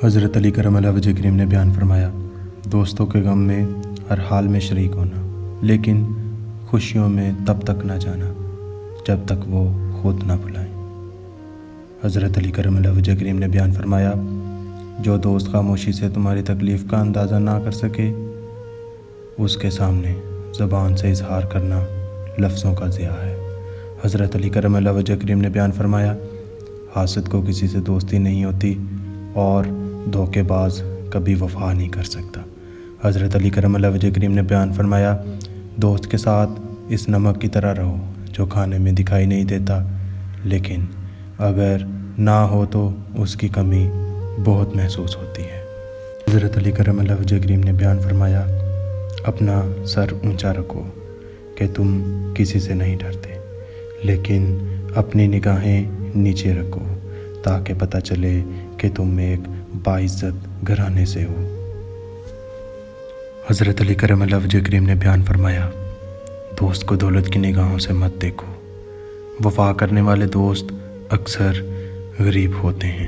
حضرت علی کرم اللہ وجہ کریم نے بیان فرمایا، دوستوں کے غم میں ہر حال میں شریک ہونا، لیکن خوشیوں میں تب تک نہ جانا جب تک وہ خود نہ بلائیں۔ حضرت علی کرم اللہ وجہ کریم نے بیان فرمایا، جو دوست خاموشی سے تمہاری تکلیف کا اندازہ نہ کر سکے، اس کے سامنے زبان سے اظہار کرنا لفظوں کا ضیاع ہے۔ حضرت علی کرم اللہ وجہ کریم نے بیان فرمایا، حاسد کو کسی سے دوستی نہیں ہوتی اور دھوکے باز کبھی وفا نہیں کر سکتا۔ حضرت علی کرم اللہ وجہ کریم نے بیان فرمایا، دوست کے ساتھ اس نمک کی طرح رہو جو کھانے میں دکھائی نہیں دیتا، لیکن اگر نہ ہو تو اس کی کمی بہت محسوس ہوتی ہے۔ حضرت علی کرم اللہ وجہ کریم نے بیان فرمایا، اپنا سر اونچا رکھو کہ تم کسی سے نہیں ڈرتے، لیکن اپنی نگاہیں نیچے رکھو تاکہ پتہ چلے کہ تم ایک باعزت گھرانے سے ہو۔ حضرت علی کرم اللہ وجہ کریم نے بیان فرمایا، دوست کو دولت کی نگاہوں سے مت دیکھو، وفا کرنے والے دوست اکثر غریب ہوتے ہیں۔